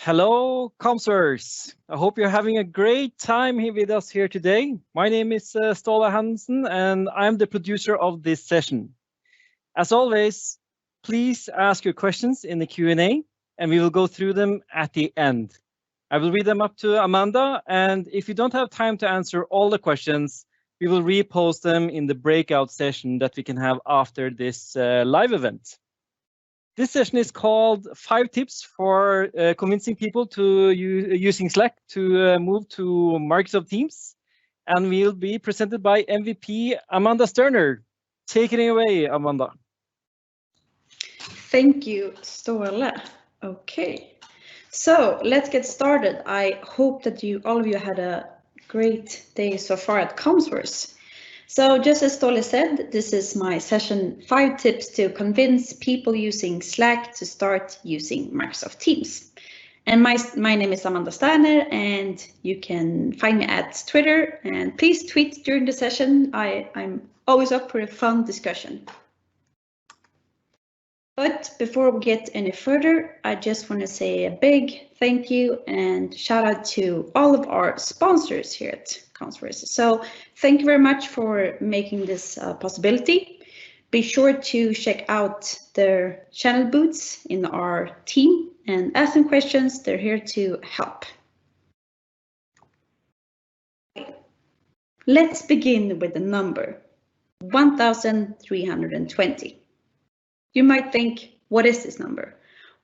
Hello, Commsverse. I hope you're having a great time here with us here today. My name is Ståle Hansen, and I'm the producer of this session. As always, please ask your questions in the Q&A, and we will go through them at the end. I will read them up to Amanda, and if you don't have time to answer all the questions, we will repost them in the breakout session that we can have after this live event. This session is called 5 tips for convincing people to using Slack to move to Microsoft Teams, and will be presented by MVP Amanda Sterner. Take it away, Amanda. Thank you, Ståle. Okay, so let's get started. I hope that all of you had a great day so far at Commsverse. So just as Ståle said, this is my session 5 tips to convince people using Slack to start using Microsoft Teams. And my name is Amanda Sterner, and you can find me at Twitter, and please tweet during the session. I'm always up for a fun discussion. But before we get any further, I just want to say a big thank you and shout out to all of our sponsors here at Commsverse. So thank you very much for making this a possibility. Be sure to check out their channel booths in our team and ask them questions. They're here to help. Let's begin with the number 1,320. You might think, what is this number?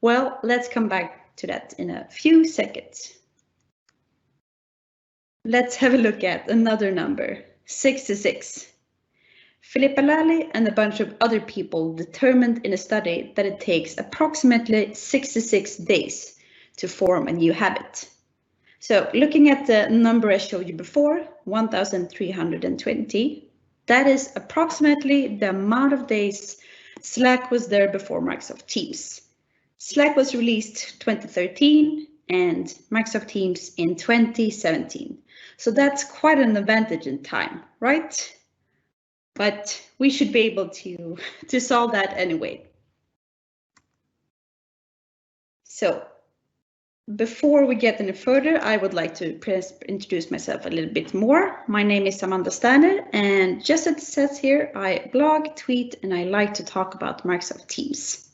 Well, let's come back to that in a few seconds. Let's have a look at another number, 66. Philippa Lally and a bunch of other people determined in a study that it takes approximately 66 days to form a new habit. So looking at the number I showed you before, 1,320, that is approximately the amount of days Slack was there before Microsoft Teams. Slack was released 2013 and Microsoft Teams in 2017. So that's quite an advantage in time, right? But we should be able to solve that anyway. So before we get any further, I would like to introduce myself a little bit more. My name is Amanda Sterner, and just as it says here, I blog, tweet, and I like to talk about Microsoft Teams.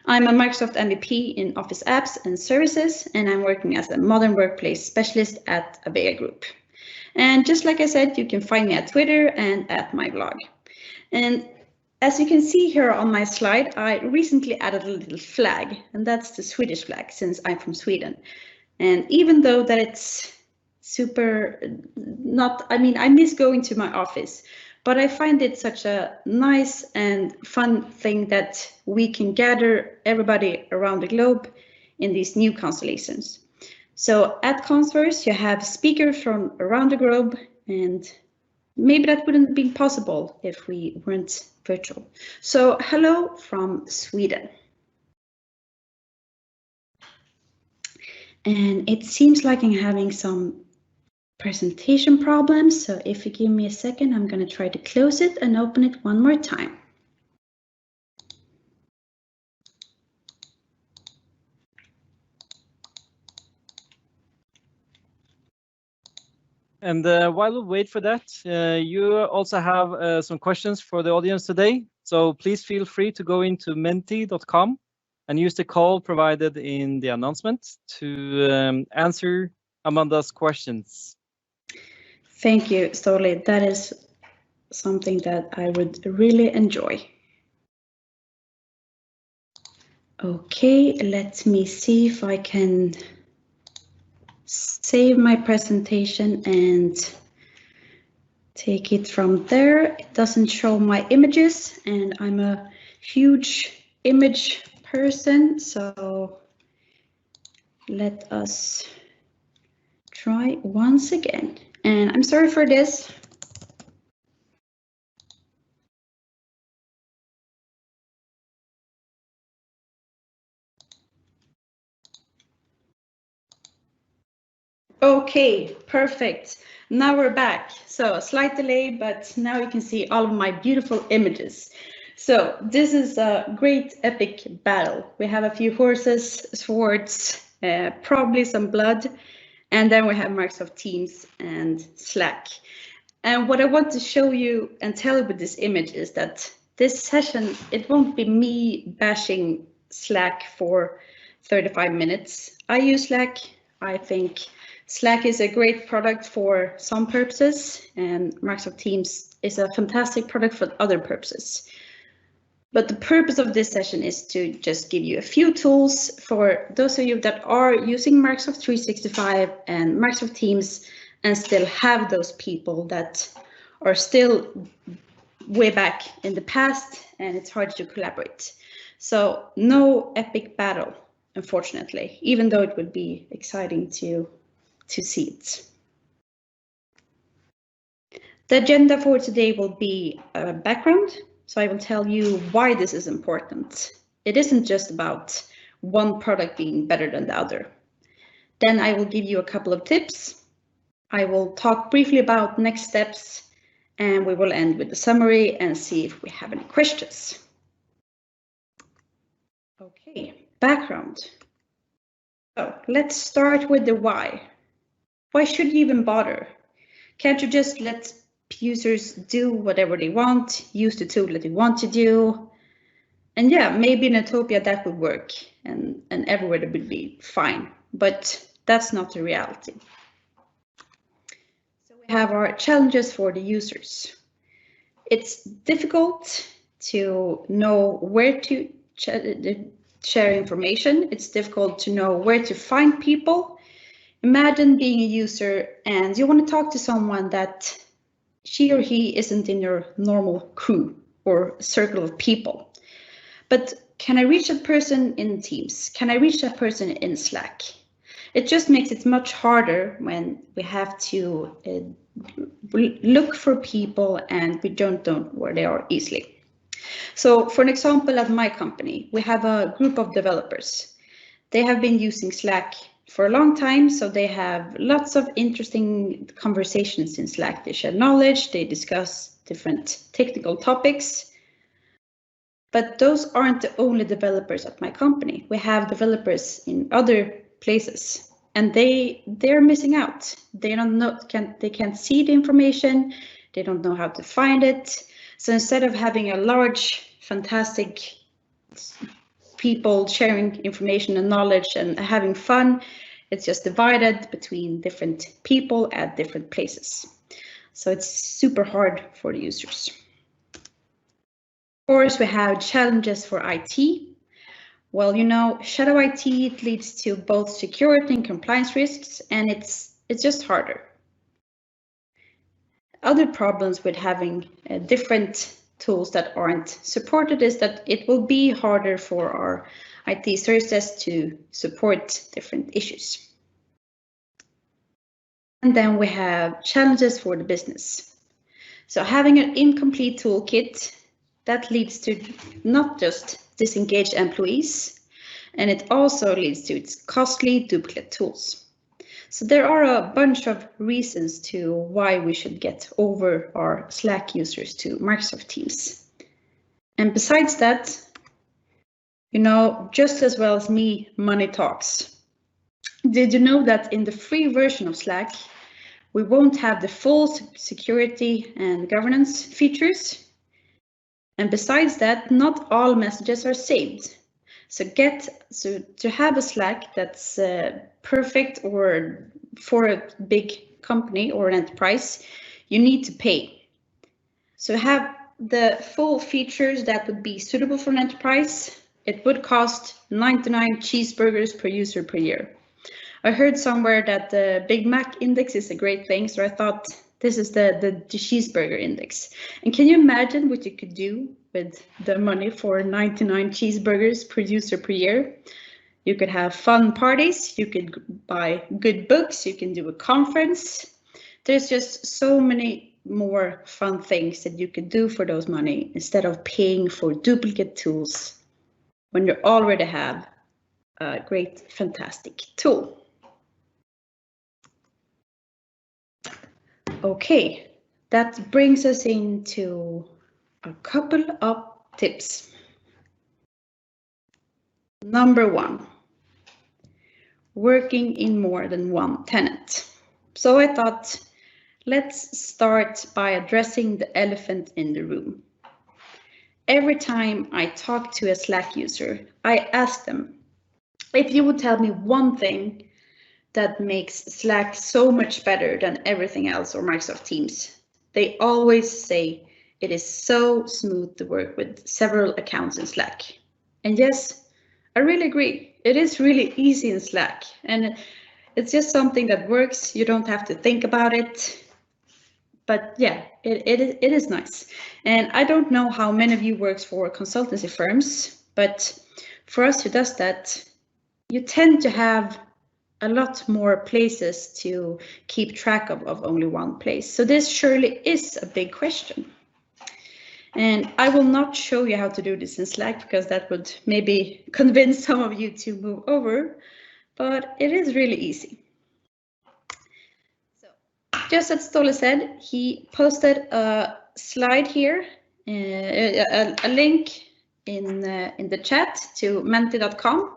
I'm a Microsoft MVP in Office Apps and Services, and I'm working as a modern workplace specialist at Avega Group. And just like I said, you can find me at Twitter and at my blog. And as you can see here on my slide, I recently added a little flag, and that's the Swedish flag since I'm from Sweden. And even though that it's super I miss going to my office, but I find it such a nice and fun thing that we can gather everybody around the globe in these new constellations. So at Commsverse, you have speakers from around the globe, and maybe that wouldn't have been possible if we weren't virtual. So hello from Sweden. And it seems like I'm having some presentation problems. So if you give me a second, I'm going to try to close it and open it one more time. And while we wait for that, you also have some questions for the audience today. So please feel free to go into menti.com and use the call provided in the announcement to answer Amanda's questions. Thank you, Ståle. That is something that I would really enjoy. Okay, let me see if I can save my presentation and take it from there. It doesn't show my images, and I'm a huge image person, so let us try once again. And I'm sorry for this. Okay, perfect. Now we're back. So a slight delay, but now you can see all of my beautiful images. So this is a great epic battle. We have a few horses, swords, probably some blood, and then we have Microsoft Teams and Slack. And what I want to show you and tell you with this image is that this session, it won't be me bashing Slack for 35 minutes. I use Slack. I think Slack is a great product for some purposes, and Microsoft Teams is a fantastic product for other purposes. But the purpose of this session is to just give you a few tools for those of you that are using Microsoft 365 and Microsoft Teams and still have those people that are still way back in the past and it's hard to collaborate. So no epic battle, unfortunately, even though it would be exciting to see it. The agenda for today will be a background. So I will tell you why this is important. It isn't just about one product being better than the other. Then I will give you a couple of tips. I will talk briefly about next steps, and we will end with a summary and see if we have any questions. Okay, background. So let's start with the why. Why should you even bother? Can't you just let users do whatever they want, use the tool that they want to do? And yeah, maybe in Utopia that would work and everywhere that would be fine, but that's not the reality. So we have our challenges for the users. It's difficult to know where to share information. It's difficult to know where to find people. Imagine being a user and you want to talk to someone that she or he isn't in your normal crew or circle of people. But can I reach that person in Teams? Can I reach that person in Slack? It just makes it much harder when we have to look for people and we don't know where they are easily. So for an example, at my company, we have a group of developers. They have been using Slack for a long time, so they have lots of interesting conversations in Slack. They share knowledge, they discuss different technical topics. But those aren't the only developers at my company. We have developers in other places, and they're missing out. They don't know, they can't see the information, they don't know how to find it. So instead of having a large, fantastic people sharing information and knowledge and having fun, it's just divided between different people at different places. So it's super hard for the users. Of course, we have challenges for IT. Well, you know, shadow IT, it leads to both security and compliance risks, and it's just harder. Other problems with having different tools that aren't supported is that it will be harder for our IT services to support different issues. And then we have challenges for the business. So having an incomplete toolkit, that leads to not just disengaged employees, and it also leads to its costly duplicate tools. So there are a bunch of reasons to why we should get over our Slack users to Microsoft Teams. And besides that, you know, just as well as me, money talks. Did you know that in the free version of Slack, we won't have the full security and governance features? And besides that, not all messages are saved. So to have a Slack that's perfect or for a big company or an enterprise, you need to pay. So have the full features that would be suitable for an enterprise, it would cost 99 cheeseburgers per user per year. I heard somewhere that the Big Mac index is a great thing, so I thought this is the cheeseburger index. And can you imagine what you could do with the money for 99 cheeseburgers per user per year? You could have fun parties, you could buy good books, you can do a conference. There's just so many more fun things that you could do for those money instead of paying for duplicate tools when you already have a great, fantastic tool. Okay, that brings us into a couple of tips. Number one, working in more than one tenant. So I thought, let's start by addressing the elephant in the room. Every time I talk to a Slack user, I ask them, if you would tell me one thing that makes Slack so much better than everything else or Microsoft Teams, they always say it is so smooth to work with several accounts in Slack. And yes, I really agree. It is really easy in Slack, and it's just something that works. You don't have to think about it. But yeah, it is nice. And I don't know how many of you works for consultancy firms, but for us who does that, you tend to have a lot more places to keep track of only one place. So this surely is a big question. And I will not show you how to do this in Slack because that would maybe convince some of you to move over, but it is really easy. So just as Ståle said, he posted a slide here, a link in the chat to menti.com.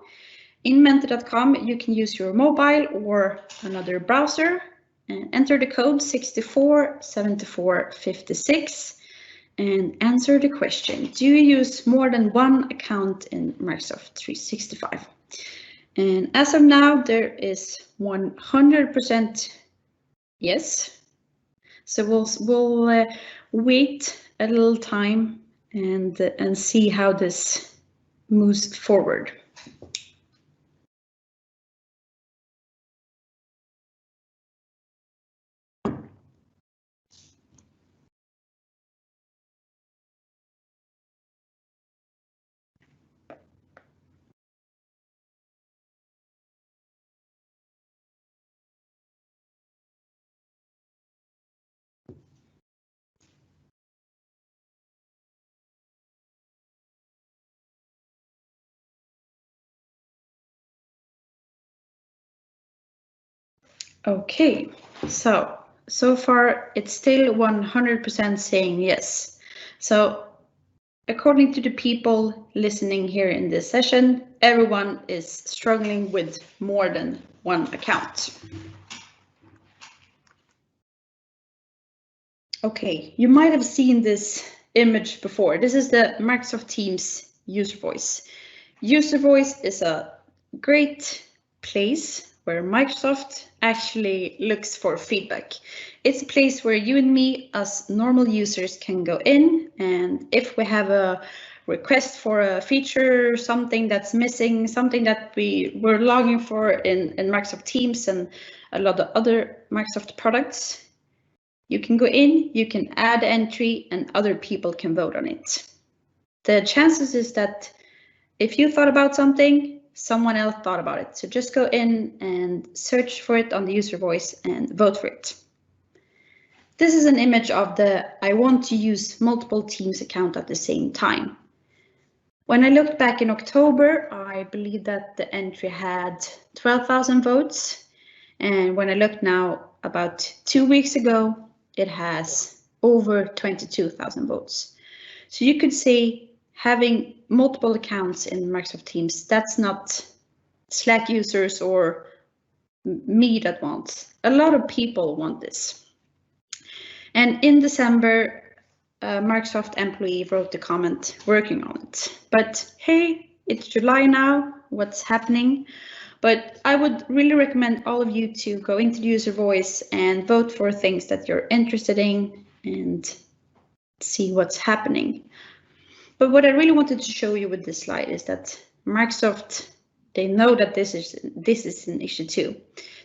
In menti.com, you can use your mobile or another browser and enter the code 647456 and answer the question. Do you use more than one account in Microsoft 365? And as of now, there is 100% yes. So we'll wait a little time and see how this moves forward. Okay, so far it's still 100% saying yes. So according to the people listening here in this session, everyone is struggling with more than one account. Okay, you might have seen this image before. This is the Microsoft Teams user voice. User voice is a great place where Microsoft actually looks for feedback. It's a place where you and me as normal users can go in, and if we have a request for a feature, something that's missing, something that we were logging for in Microsoft Teams and a lot of other Microsoft products, you can go in, you can add entry, and other people can vote on it. The chances is that if you thought about something, someone else thought about it. So just go in and search for it on the user voice and vote for it. This is an image of the I want to use multiple Teams account at the same time. When I looked back in October, I believe that the entry had 12,000 votes. And when I looked now about 2 weeks ago, it has over 22,000 votes. So you could say having multiple accounts in Microsoft Teams, that's not Slack users or me that wants. A lot of people want this. And in December, a Microsoft employee wrote a comment working on it. But hey, it's July now, what's happening? But I would really recommend all of you to go into the user voice and vote for things that you're interested in and see what's happening. But what I really wanted to show you with this slide is that Microsoft, they know that this is an issue too.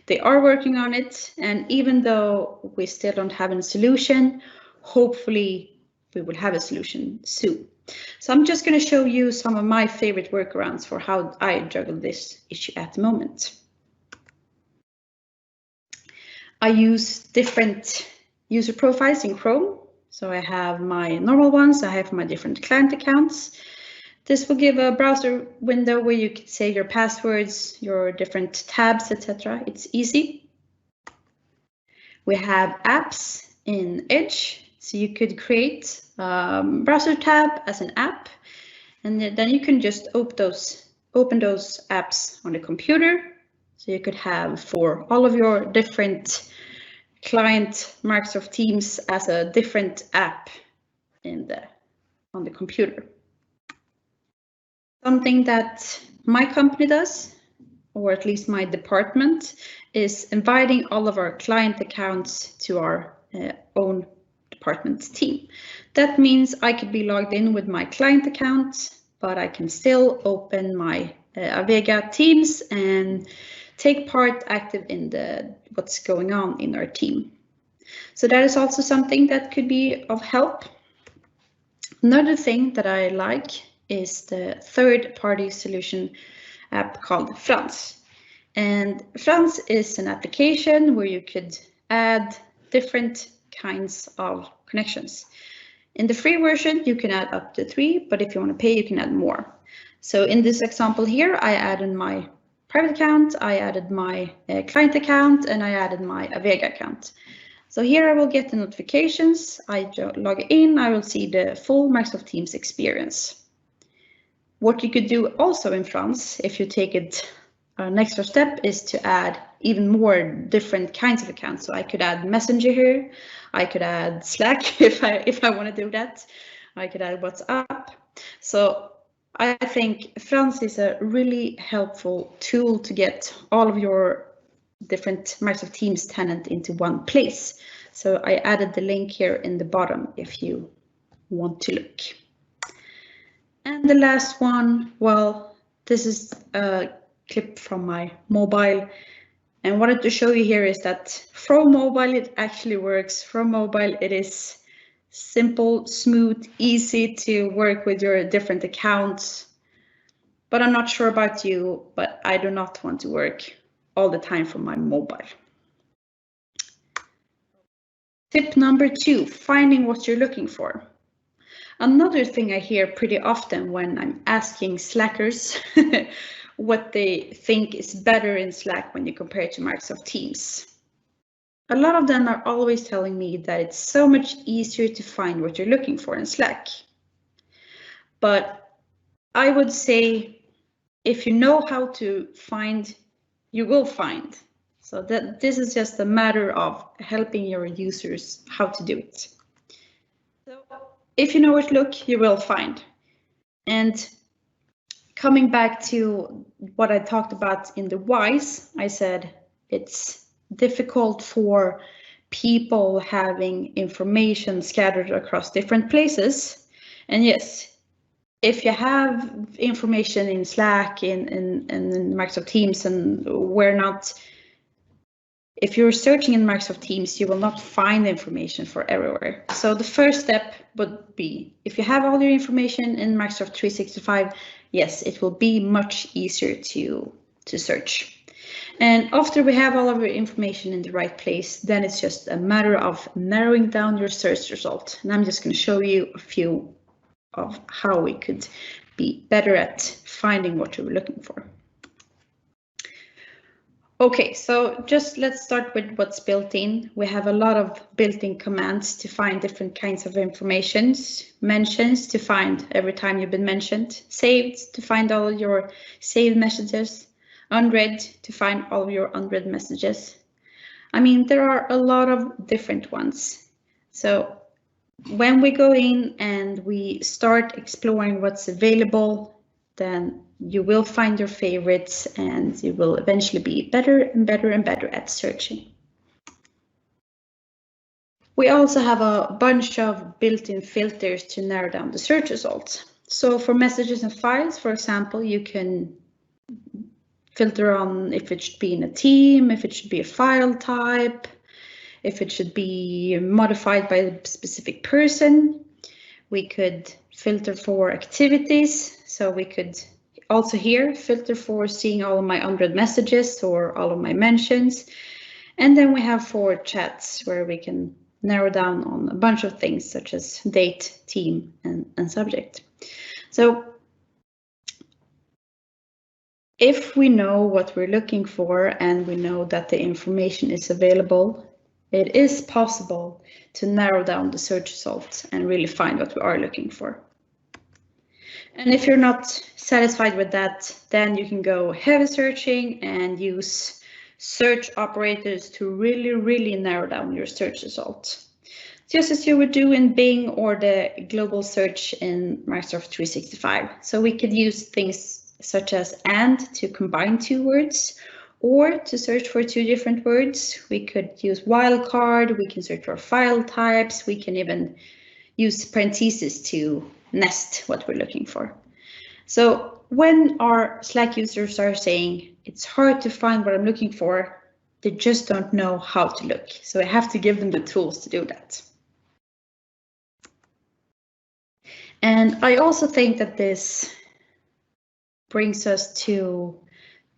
They are working on it, and even though we still don't have a solution, hopefully we will have a solution soon. So I'm just going to show you some of my favorite workarounds for how I juggle this issue at the moment. I use different user profiles in Chrome. So I have my normal ones, I have my different client accounts. This will give a browser window where you can say your passwords, your different tabs, etc. It's easy. We have apps in Edge. So you could create a browser tab as an app, and then you can just open those apps on the computer. So you could have for all of your different client Microsoft Teams as a different app on the computer. Something that my company does, or at least my department, is inviting all of our client accounts to our own department team. That means I could be logged in with my client account, but I can still open my Avega Teams and take part active in what's going on in our team. So that is also something that could be of help. Another thing that I like is the third-party solution app called Franz. And Franz is an application where you could add different kinds of connections. In the free version, you can add up to 3, but if you want to pay, you can add more. So in this example here, I added my private account, I added my client account, and I added my Avega account. So here I will get the notifications. I log in, I will see the full Microsoft Teams experience. What you could do also in Franz, if you take it an extra step, is to add even more different kinds of accounts. So I could add Messenger here, I could add Slack if I want to do that. I could add WhatsApp. So I think Franz is a really helpful tool to get all of your different Microsoft Teams tenant into one place. So I added the link here in the bottom if you want to look. And the last one, well, this is a clip from my mobile. And what I wanted to show you here is that from mobile, it actually works. From mobile, it is simple, smooth, easy to work with your different accounts. But I'm not sure about you, but I do not want to work all the time from my mobile. Tip number 2, finding what you're looking for. Another thing I hear pretty often when I'm asking Slackers what they think is better in Slack when you compare it to Microsoft Teams. A lot of them are always telling me that it's so much easier to find what you're looking for in Slack. But I would say if you know how to find, you will find. So that this is just a matter of helping your users how to do it. So if you know where to look, you will find. And coming back to what I talked about in the whys, I said it's difficult for people having information scattered across different places. And yes, if you have information in Slack, in Microsoft Teams, and we're not, if you're searching in Microsoft Teams, you will not find information for everywhere. So the first step would be, if you have all your information in Microsoft 365, yes, it will be much easier to search. And after we have all of our information in the right place, then it's just a matter of narrowing down your search result. And I'm just going to show you a few of how we could be better at finding what you're looking for. Okay, so just let's start with what's built in. We have a lot of built-in commands to find different kinds of informations, mentions to find every time you've been mentioned, saved to find all your saved messages, unread to find all of your unread messages. I mean, there are a lot of different ones. So when we go in and we start exploring what's available, then you will find your favorites and you will eventually be better and better and better at searching. We also have a bunch of built-in filters to narrow down the search results. So for messages and files, for example, you can filter on if it should be in a team, if it should be a file type, if it should be modified by a specific person. We could filter for activities, so we could also here filter for seeing all of my unread messages or all of my mentions. And then we have for chats where we can narrow down on a bunch of things such as date, team, and subject. So if we know what we're looking for and we know that the information is available, it is possible to narrow down the search results and really find what we are looking for. And if you're not satisfied with that, then you can go heavy searching and use search operators to really narrow down your search result. Just as you would do in Bing or the global search in Microsoft 365. So we could use things such as and to combine two words, or to search for two different words. We could use wildcard, we can search for file types, we can even use parentheses to nest what we're looking for. So when our Slack users are saying it's hard to find what I'm looking for, they just don't know how to look. So I have to give them the tools to do that. And I also think that this brings us to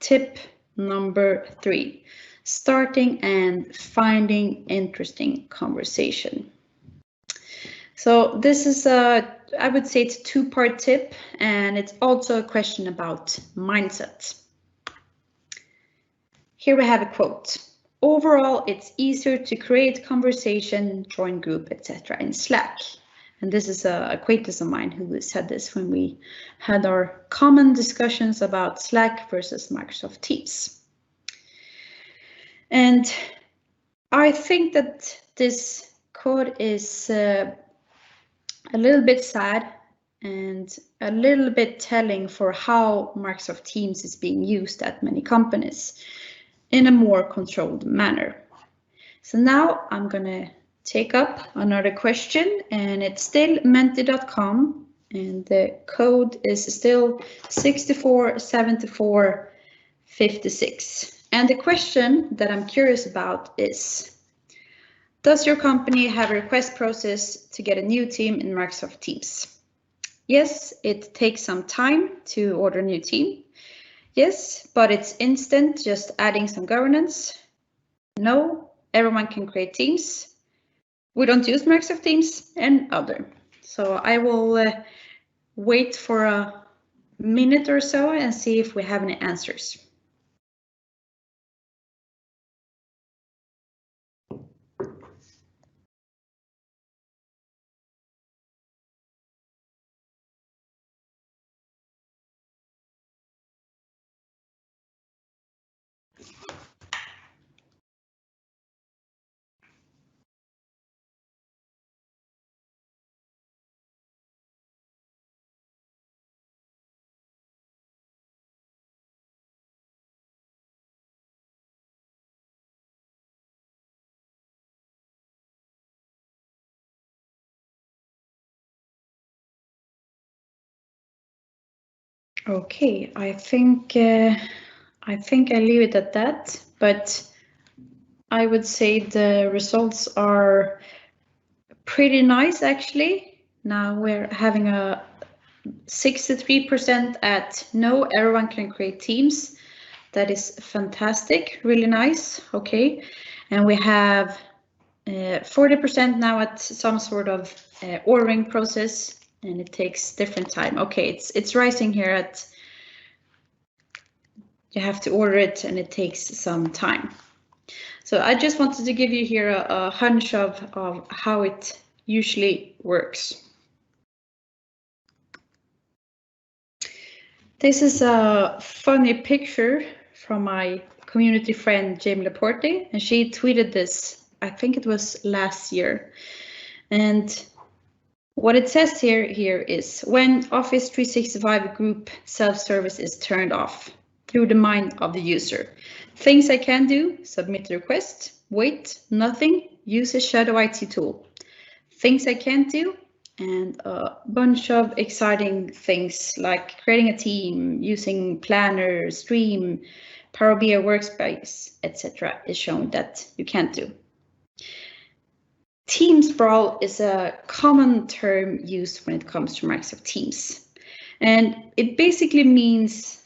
tip number 3, starting and finding interesting conversation. So this is I would say it's a 2-part tip, and it's also a question about mindset. Here we have a quote. Overall, it's easier to create conversation, join group, etc. in Slack. And this is a acquaintance of mine who said this when we had our common discussions about Slack versus Microsoft Teams. And I think that this quote is a little bit sad and a little bit telling for how Microsoft Teams is being used at many companies in a more controlled manner. So now I'm going to take up another question, and it's still menti.com, and the code is still 647456. And the question that I'm curious about is, does your company have a request process to get a new team in Microsoft Teams? Yes, it takes some time to order a new team. Yes, but it's instant, just adding some governance. No, everyone can create teams. We don't use Microsoft Teams, and other. So I will wait for a minute or so and see if we have any answers. Okay, I think I leave it at that, but I would say the results are pretty nice actually. Now we're having a 63% at no, everyone can create teams. That is fantastic, really nice. Okay, and we have 40% now at some sort of ordering process, and it takes different time. Okay, it's rising here at, you have to order it and it takes some time. So I just wanted to give you here a hunch of how it usually works. This is a funny picture from my community friend Jamie Laporte, and she tweeted this, I think it was last year. And what it says here is, when Office 365 group self-service is turned off through the mind of the user. Things I can do: submit a request, wait, nothing, use a shadow IT tool. Things I can't do, and a bunch of exciting things like creating a team, using Planner, Stream, Power BI Workspace, etc. is shown that you can't do. Teams Brawl is a common term used when it comes to Microsoft Teams. And it basically means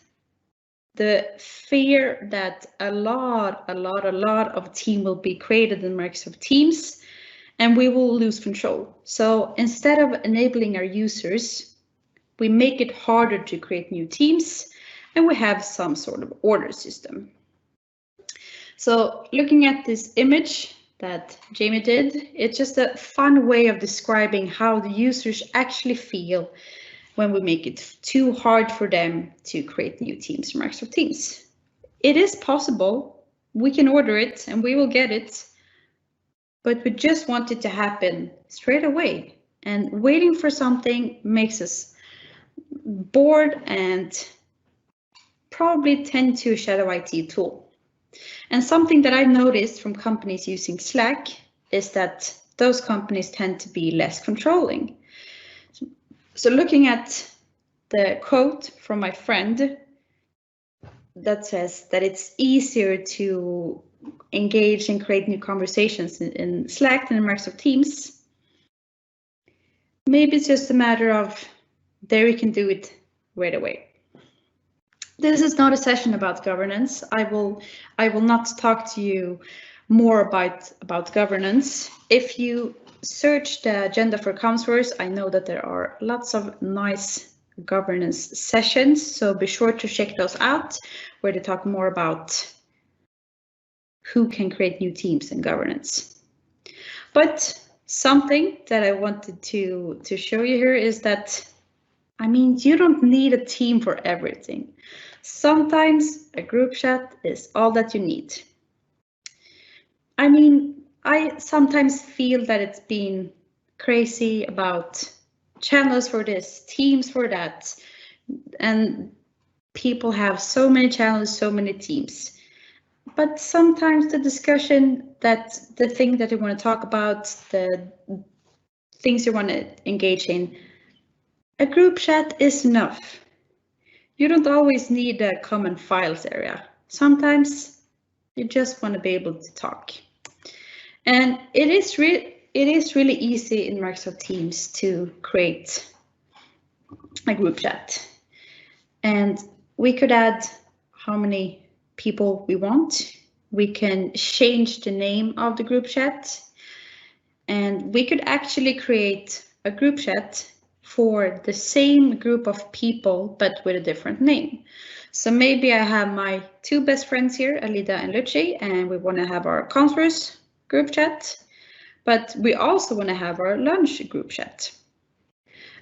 the fear that a lot of team will be created in Microsoft Teams, and we will lose control. So instead of enabling our users, we make it harder to create new teams, and we have some sort of order system. So looking at this image that Jamie did, it's just a fun way of describing how the users actually feel when we make it too hard for them to create new teams in Microsoft Teams. It is possible. We can order it and we will get it, but we just want it to happen straight away. And waiting for something makes us bored and probably tend to shadow IT tool. And something that I've noticed from companies using Slack is that those companies tend to be less controlling. So looking at the quote from my friend that says that it's easier to engage and create new conversations in Slack than in Microsoft Teams. Maybe it's just a matter of there you can do it right away. This is not a session about governance. I will not talk to you more about governance. If you search the agenda for Commsverse, I know that there are lots of nice governance sessions, so be sure to check those out, where they talk more about who can create new teams and governance. But something that I wanted to show you here is that, I mean, you don't need a team for everything. Sometimes a group chat is all that you need. I mean, I sometimes feel that it's been crazy about channels for this, teams for that, and people have so many channels, so many teams. But sometimes the discussion, that the thing that you want to talk about, the things you want to engage in, a group chat is enough. You don't always need a common files area. Sometimes you just want to be able to talk. And it is really easy in Microsoft Teams to create a group chat. And we could add how many people we want. We can change the name of the group chat. And we could actually create a group chat for the same group of people, but with a different name. So maybe I have my two best friends here, Alida and Luci, and we want to have our Commsverse group chat, but we also want to have our lunch group chat.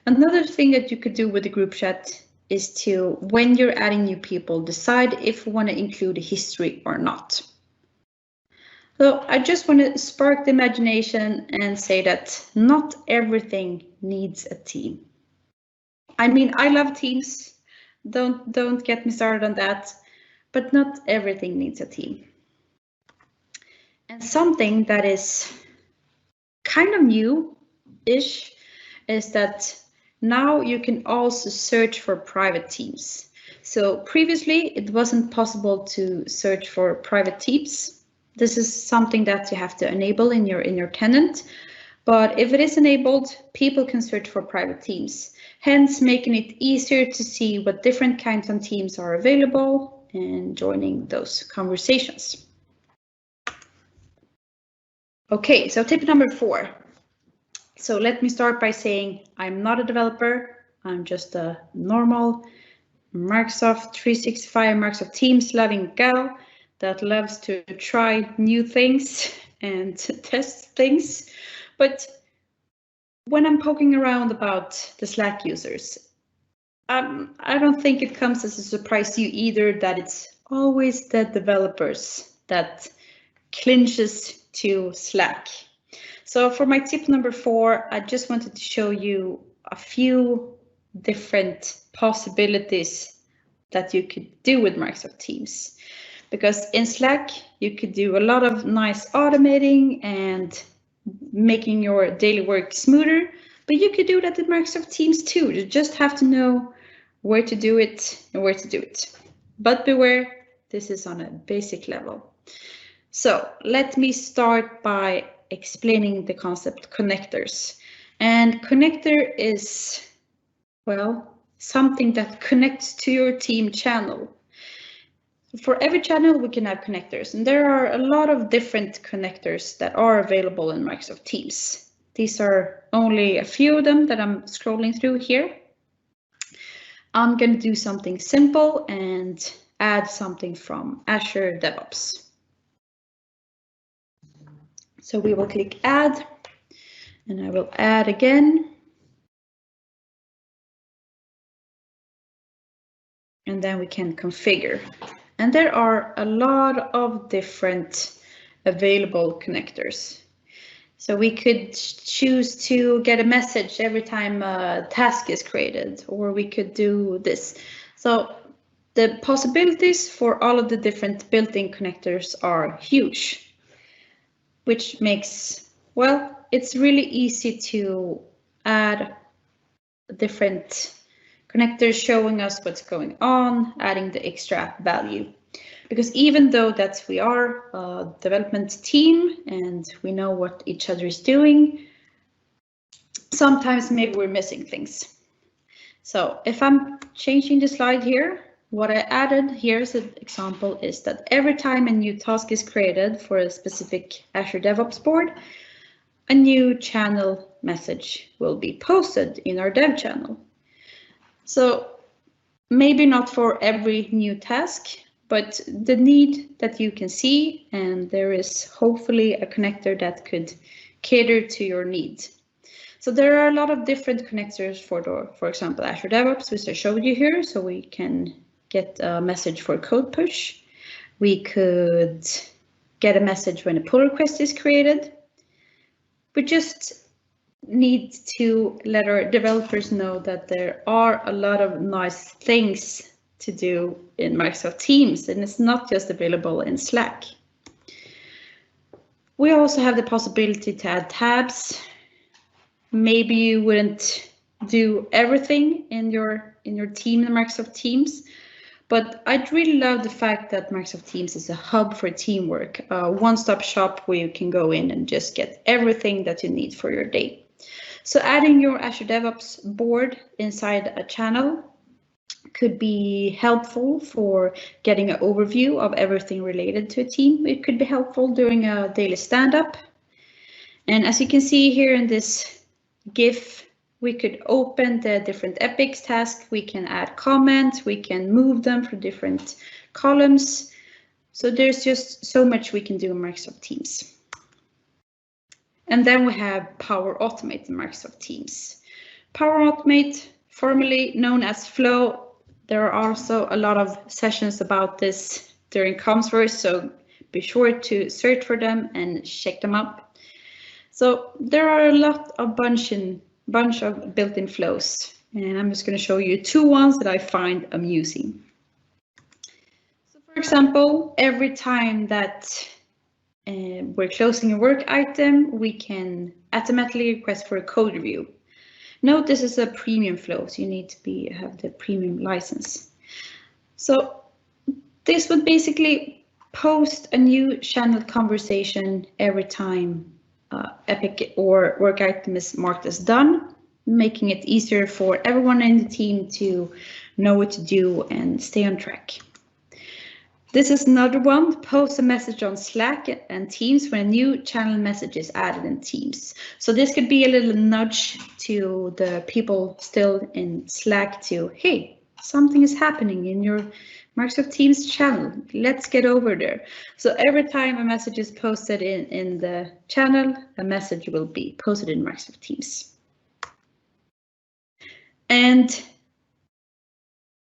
Another thing that you could do with the group chat is to, when you're adding new people, decide if you want to include a history or not. So I just want to spark the imagination and say that not everything needs a team. I mean, I love teams. Don't get me started on that, but not everything needs a team. And something that is kind of new-ish is that now you can also search for private teams. So previously it wasn't possible to search for private teams. This is something that you have to enable in your tenant. But if it is enabled, people can search for private teams, hence making it easier to see what different kinds of teams are available and joining those conversations. Okay, so tip number 4. So let me start by saying I'm not a developer. I'm just a normal Microsoft 365, Microsoft Teams loving gal that loves to try new things and test things. But when I'm poking around about the Slack users, I don't think it comes as a surprise to you either that it's always the developers that clinches to Slack. So for my tip number 4, I just wanted to show you a few different possibilities that you could do with Microsoft Teams. Because in Slack, you could do a lot of nice automating and making your daily work smoother, but you could do that in Microsoft Teams too. You just have to know where to do it and where to do it. But beware, this is on a basic level. So let me start by explaining the concept connectors. And connector is, well, something that connects to your team channel. For every channel, we can have connectors, and there are a lot of different connectors that are available in Microsoft Teams. These are only a few of them that I'm scrolling through here. I'm going to do something simple and add something from Azure DevOps. So we will click add, and I will add again. and then we can configure. And there are a lot of different available connectors. So we could choose to get a message every time a task is created, or we could do this. So the possibilities for all of the different built-in connectors are huge, which makes, well, it's really easy to add different connectors showing us what's going on, adding the extra value. Because even though that we are a development team and we know what each other is doing, sometimes maybe we're missing things. So if I'm changing the slide here, what I added here as an example is that every time a new task is created for a specific Azure DevOps board, a new channel message will be posted in our dev channel. So maybe not for every new task, but the need that you can see, and there is hopefully a connector that could cater to your needs. So there are a lot of different connectors for example, Azure DevOps, which I showed you here, so we can get a message for code push. We could get a message when a pull request is created. We just need to let our developers know that there are a lot of nice things to do in Microsoft Teams, and it's not just available in Slack. We also have the possibility to add tabs. Maybe you wouldn't do everything in your team in Microsoft Teams, but I'd really love the fact that Microsoft Teams is a hub for teamwork, a one-stop shop where you can go in and just get everything that you need for your day. So adding your Azure DevOps board inside a channel could be helpful for getting an overview of everything related to a team. It could be helpful during a daily stand-up. And as you can see here in this GIF, we could open the different epics tasks, we can add comments, we can move them for different columns. So there's just so much we can do in Microsoft Teams. And then we have Power Automate in Microsoft Teams. Power Automate, formerly known as Flow. There are also a lot of sessions about this during Commsverse, so be sure to search for them and check them up. So there are a bunch of built-in flows, and I'm just going to show you 2 ones that I find amusing. So for example, every time that we're closing a work item, we can automatically request for a code review. Note this is a premium flow, so you need to have the premium license. So this would basically post a new channel conversation every time epic or work item is marked as done, making it easier for everyone in the team to know what to do and stay on track. This is another one, post a message on Slack and Teams when a new channel message is added in Teams. So this could be a little nudge to the people still in Slack to, hey, something is happening in your Microsoft Teams channel. Let's get over there. So every time a message is posted in the channel, a message will be posted in Microsoft Teams. And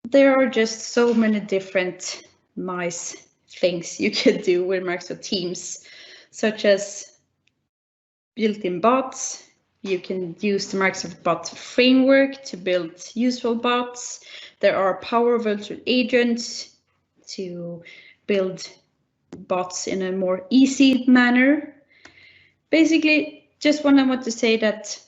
there are just so many different nice things you could do with Microsoft Teams, such as built-in bots. You can use the Microsoft Bot framework to build useful bots. There are Power Virtual Agents to build bots in a more easy manner. Basically, just what I want to say that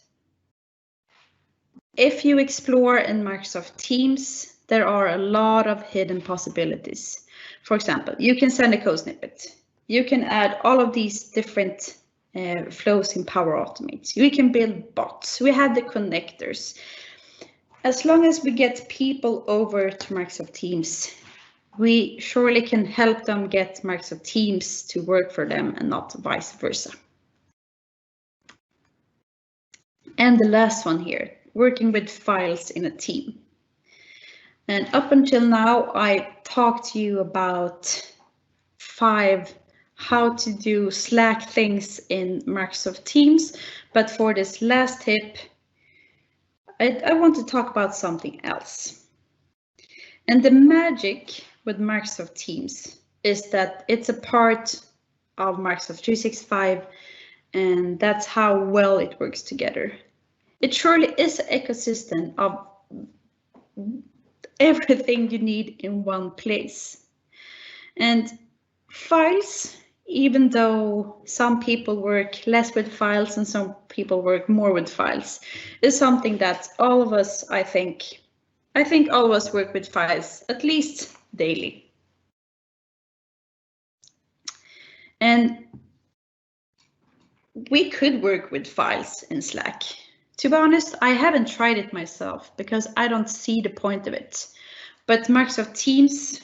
if you explore in Microsoft Teams, there are a lot of hidden possibilities. For example, you can send a code snippet. You can add all of these different flows in Power Automate. We can build bots. We have the connectors. As long as we get people over to Microsoft Teams, we surely can help them get Microsoft Teams to work for them and not vice versa. And the last one here, working with files in a team. And up until now, I talked to you about 5 how to do Slack things in Microsoft Teams. But for this last tip, I want to talk about something else. And the magic with Microsoft Teams is that it's a part of Microsoft 365, and that's how well it works together. It surely is an ecosystem of everything you need in one place. And files, even though some people work less with files and some people work more with files, is something that all of us, I think all of us work with files at least daily. And we could work with files in Slack. To be honest, I haven't tried it myself because I don't see the point of it. But Microsoft Teams,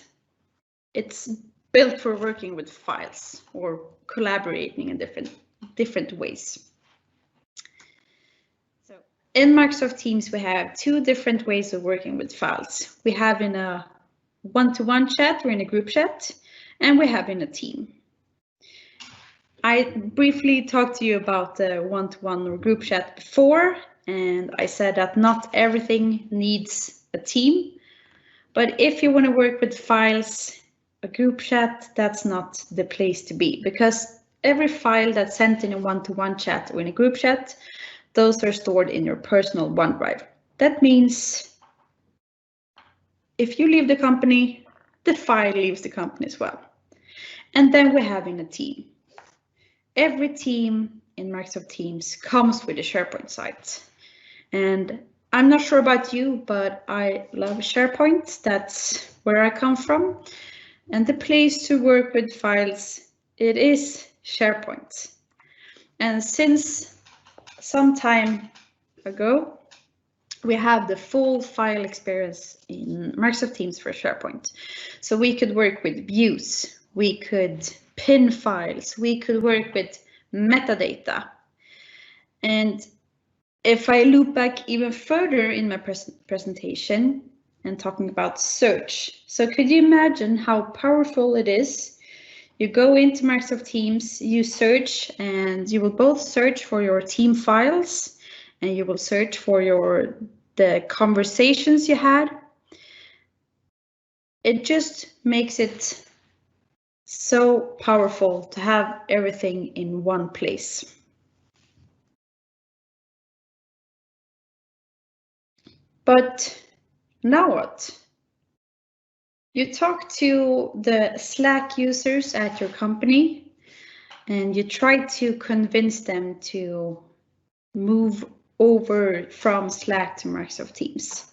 it's built for working with files or collaborating in different ways. So in Microsoft Teams, we have two different ways of working with files. We have in a one-to-one chat or in a group chat, and we have in a team. I briefly talked to you about the one-to-one or group chat before, and I said that not everything needs a team. But if you want to work with files, a group chat, that's not the place to be, because every file that's sent in a one-to-one chat or in a group chat, those are stored in your personal OneDrive. That means if you leave the company, the file leaves the company as well. And then we have in a team. Every team in Microsoft Teams comes with a SharePoint site. And I'm not sure about you, but I love SharePoint. That's where I come from. And the place to work with files, it is SharePoint. And since some time ago, we have the full file experience in Microsoft Teams for SharePoint. So we could work with views, we could pin files, we could work with metadata. And if I loop back even further in my presentation and talking about search, so could you imagine how powerful it is? You go into Microsoft Teams, you search, and you will both search for your team files, and you will search for the conversations you had. It just makes it so powerful to have everything in one place. But now what? You talk to the Slack users at your company and you try to convince them to move over from Slack to Microsoft Teams.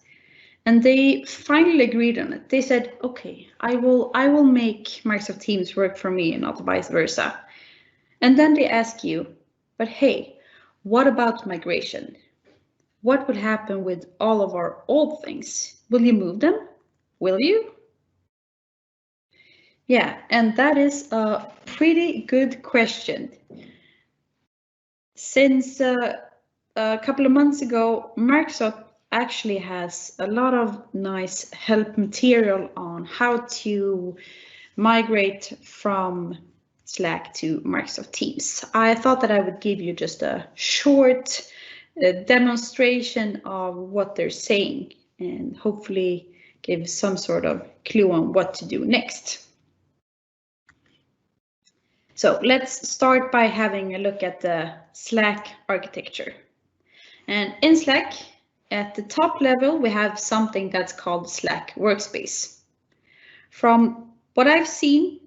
And they finally agreed on it. They said, okay, I will make Microsoft Teams work for me and not vice versa. And then they ask you, but hey, what about migration? What would happen with all of our old things? Will you move them? Will you? Yeah, and that is a pretty good question. Since a couple of months ago, Microsoft actually has a lot of nice help material on how to migrate from Slack to Microsoft Teams. I thought that I would give you just a short demonstration of what they're saying and hopefully give some sort of clue on what to do next. So let's start by having a look at the Slack architecture. And in Slack, at the top level, we have something that's called Slack Workspace. From what I've seen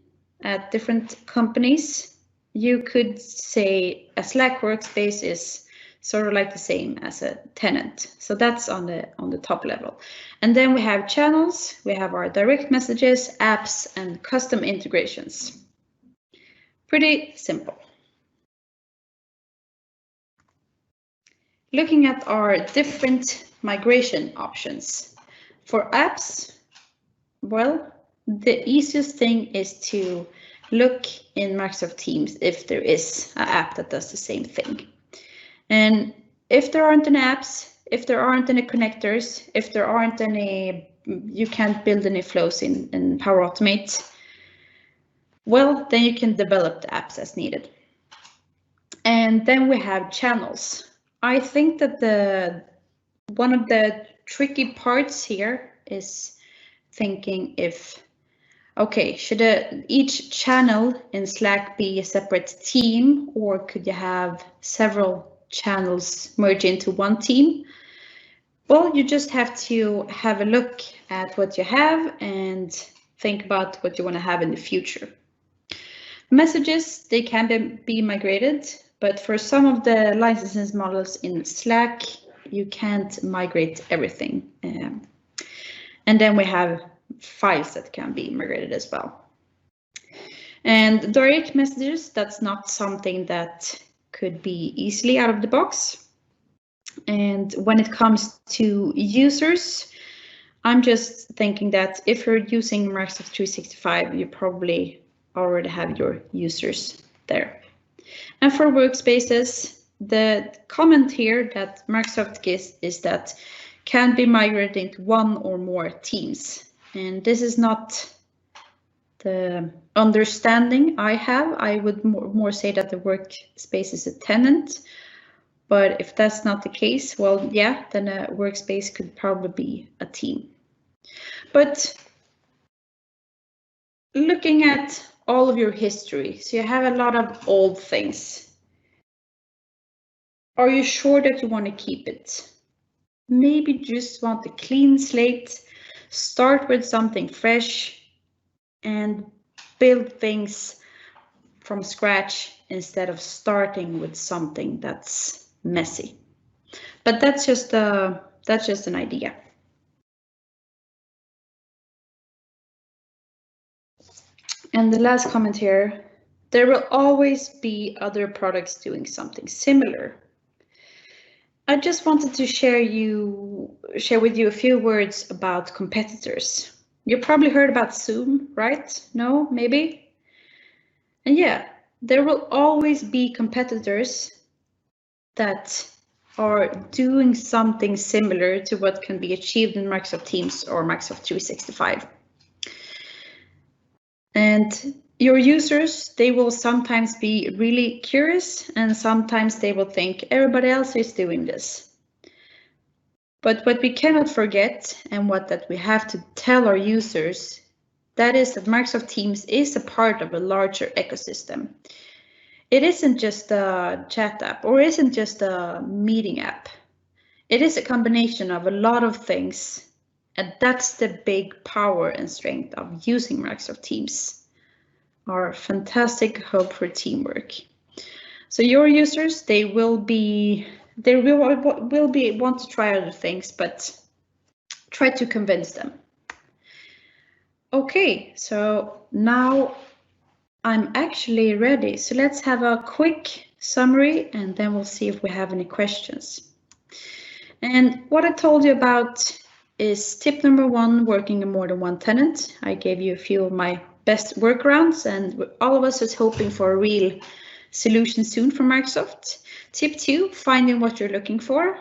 at different companies, you could say a Slack Workspace is sort of like the same as a tenant. So that's on the top level. And then we have channels, we have our direct messages, apps, and custom integrations. Pretty simple. Looking at our different migration options. For apps, well, the easiest thing is to look in Microsoft Teams if there is an app that does the same thing. And if there aren't any apps, if there aren't any connectors, if there aren't any, you can't build any flows in Power Automate, well, then you can develop the apps as needed. And then we have channels. I think that one of the tricky parts here is thinking if, okay, should each channel in Slack be a separate team, or could you have several channels merge into one team? Well, you just have to have a look at what you have and think about what you want to have in the future. Messages, they can be migrated, but for some of the licenses models in Slack, you can't migrate everything. And then we have files that can be migrated as well. And direct messages, that's not something that could be easily out of the box. And when it comes to users, I'm just thinking that if you're using Microsoft 365, you probably already have your users there. And for workspaces, the comment here that Microsoft gives is that can be migrated into one or more teams. And this is not the understanding I have. I would more say that the workspace is a tenant. But if that's not the case, well, yeah, then a workspace could probably be a team. But looking at all of your history, so you have a lot of old things. Are you sure that you want to keep it? Maybe just want a clean slate, start with something fresh, and build things from scratch instead of starting with something that's messy. But that's just an idea. And the last comment here, there will always be other products doing something similar. I just wanted to share with you a few words about competitors. You probably heard about Zoom, right? No, maybe? And yeah, there will always be competitors that are doing something similar to what can be achieved in Microsoft Teams or Microsoft 365. And your users, they will sometimes be really curious, and sometimes they will think everybody else is doing this. But what we cannot forget, and that we have to tell our users, that is that Microsoft Teams is a part of a larger ecosystem. It isn't just a chat app, or isn't just a meeting app. It is a combination of a lot of things, and that's the big power and strength of using Microsoft Teams. Our fantastic hub for teamwork. So your users, they will want to try other things, but try to convince them. Okay, so now I'm actually ready. So let's have a quick summary, and then we'll see if we have any questions. And what I told you about is tip number 1, working in more than one tenant. I gave you a few of my best workarounds, and all of us is hoping for a real solution soon from Microsoft. Tip 2, finding what you're looking for.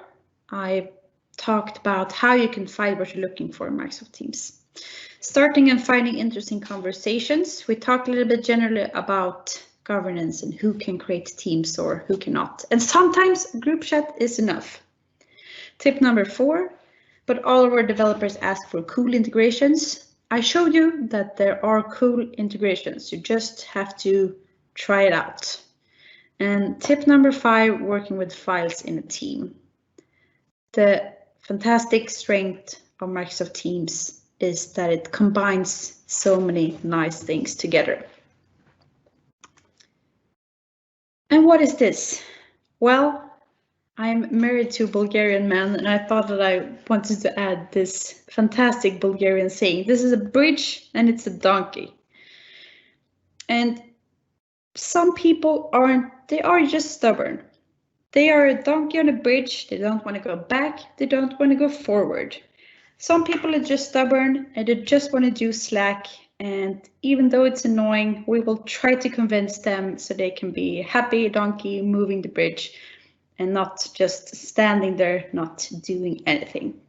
I talked about how you can find what you're looking for in Microsoft Teams. Starting and finding interesting conversations. We talked a little bit generally about governance and who can create teams or who cannot. And sometimes group chat is enough. Tip number 4, but all of our developers ask for cool integrations. I showed you that there are cool integrations. You just have to try it out. And tip number 5, working with files in a team. The fantastic strength of Microsoft Teams is that it combines so many nice things together. And what is this? Well, I'm married to a Bulgarian man, and I thought that I wanted to add this fantastic Bulgarian saying. This is a bridge and it's a donkey. And some people they are just stubborn. They are a donkey on a bridge. They don't want to go back. They don't want to go forward. Some people are just stubborn and they just want to do Slack. And even though it's annoying, we will try to convince them so they can be happy donkey moving the bridge and not just standing there, not doing anything.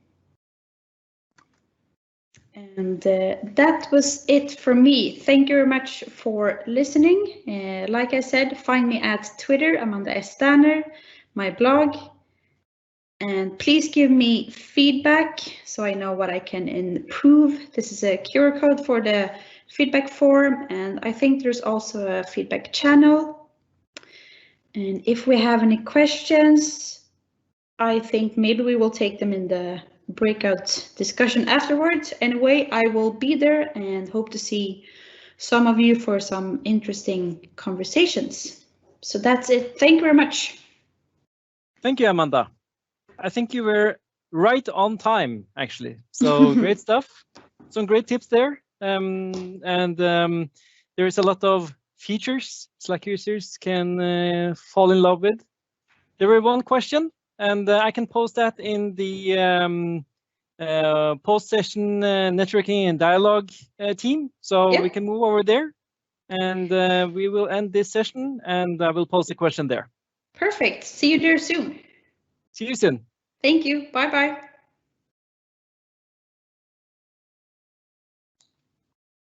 And that was it for me. Thank you very much for listening. Like I said, find me at Twitter, Amanda S. Stanner, my blog, And please give me feedback so I know what I can improve. This is a QR code for the feedback form, and I think there's also a feedback channel. And if we have any questions, I think maybe we will take them in the breakout discussion afterwards. Anyway, I will be there and hope to see some of you for some interesting conversations. So that's it. Thank you very much. Thank you, Amanda. I think you were right on time, actually. So great stuff. Some great tips there. There is a lot of features Slack users can fall in love with. There were one question, and I can post that in the post-session networking and dialogue team. So Yep. we can move over there, and we will end this session, and I will post a question there. Perfect. See you there soon. See you soon. Thank you. Bye-bye.